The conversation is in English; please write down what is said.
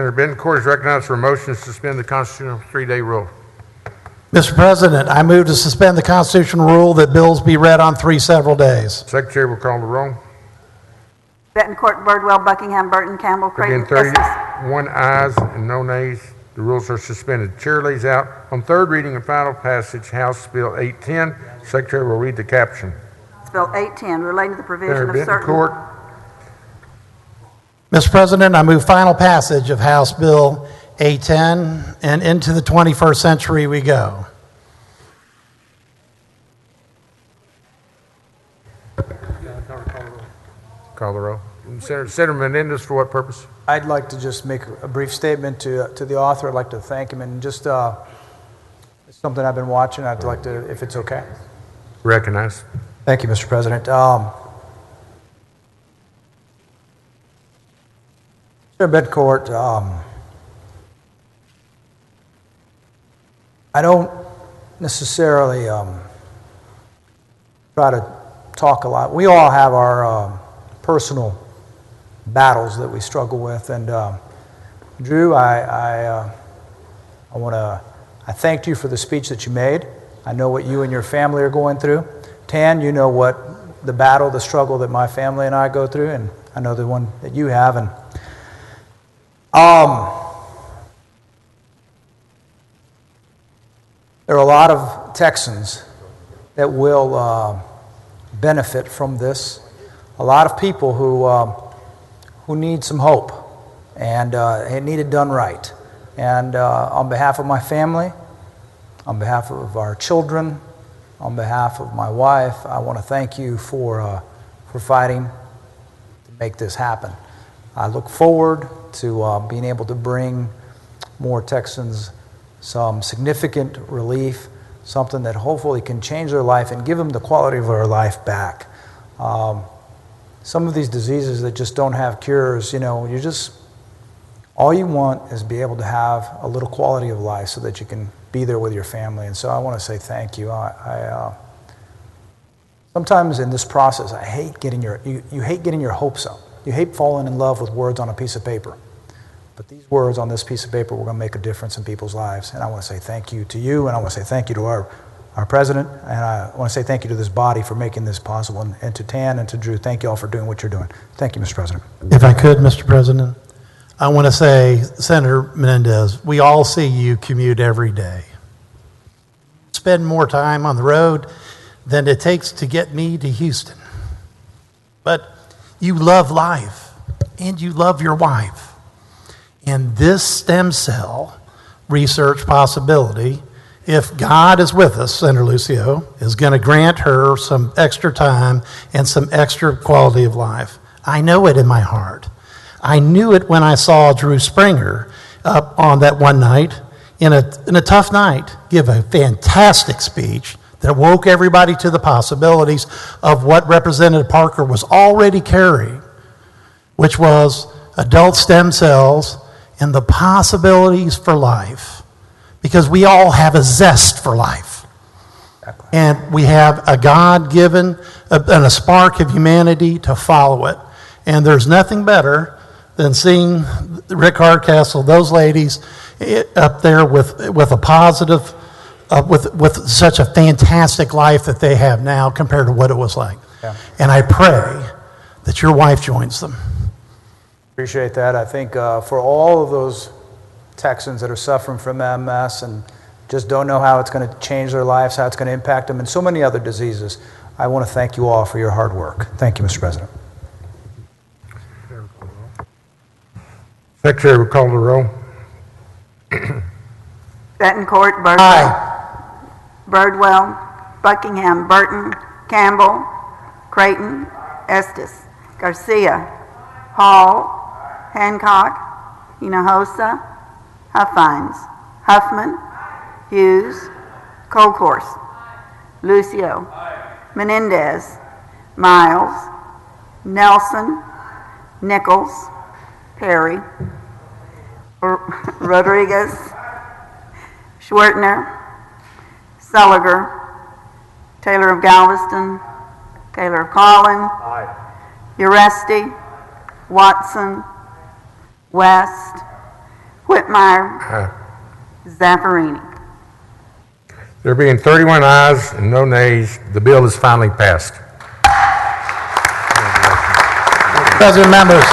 Senator Bettencourt is recognized for a motion to suspend the constitutional 3-day rule. Mr. President, I move to suspend the constitutional rule that bills be read on 3 several days. Secretary will call the roll. Bettencourt, Birdwell, Buckingham, Burton, Campbell, Creighton, Again, Estes. 31 ayes and no nays. The rules are suspended. Chair lays out on third reading and final passage House Bill 810. Secretary will read the caption. It's Bill 810, relating to the provision Senator of certain... Bettencourt. Mr. President, I move final passage of House Bill 810, and into the 21st century we go. Call the roll. Senator Menéndez, for what purpose? I'd like to just make a brief statement to the author. I'd like to thank him, and just it's something I've been watching. I'd like to, if it's okay. Recognized. Thank you, Mr. President. Senator Bettencourt, I don't necessarily try to talk a lot. We all have our personal battles that we struggle with, and Drew, I thanked you for the speech that you made. I know what you and your family are going through. Tan, you know what the battle, the struggle that my family and I go through, and I know the one that you have. And there are a lot of Texans that will benefit from this. A lot of people who need some hope and need it done right. And on behalf of my family, on behalf of our children, on behalf of my wife, I want to thank you for fighting to make this happen. I look forward to being able to bring more Texans some significant relief, something that hopefully can change their life and give them the quality of their life back. Some of these diseases that just don't have cures, all you want is be able to have a little quality of life so that you can be there with your family. And so I want to say thank you. Sometimes in this process, I hate getting you hate getting your hopes up. You hate falling in love with words on a piece of paper. But these words on this piece of paper were going to make a difference in people's lives. And I want to say thank you to you, and I want to say thank you to our president, and I want to say thank you to this body for making this possible, and to Tan and to Drew, thank you all for doing what you're doing. Thank you, Mr. President. If I could, Mr. President, I want to say, Senator Menéndez, we all see you commute every day. Spend more time on the road than it takes to get me to Houston. But you love life, and you love your wife. And this stem cell research possibility, if God is with us, Senator Lucio, is going to grant her some extra time and some extra quality of life. I know it in my heart. I knew it when I saw Drew Springer up on that one night, in a tough night, give a fantastic speech that woke everybody to the possibilities of what Representative Parker was already carrying, which was adult stem cells and the possibilities for life. Because we all have a zest for life. And we have a God-given and a spark of humanity to follow it. And there's nothing better than seeing Rick Hardcastle, those ladies up there with a positive, with such a fantastic life that they have now compared to what it was like. Yeah. And I pray that your wife joins them. Appreciate that. I think for all of those Texans that are suffering from MS and just don't know how it's going to change their lives, how it's going to impact them, and so many other diseases, I want to thank you all for your hard work. Thank you, Mr. President. Secretary will call the roll. Bettencourt, Birdwell. Aye. Birdwell, Buckingham, Burton, Campbell, Creighton, Estes, Garcia, Hall, Hancock, Hinojosa, Huffines, Huffman, Hughes, Colcourse, Lucio, Menéndez, Miles, Nelson, Nichols, Perry, Rodriguez, Schwertner, Seliger, Taylor of Galveston, Taylor of Collin, Uresti, Watson, West, Whitmire. Zaffarini. There being 31 ayes and no nays, the bill is finally passed. President, members.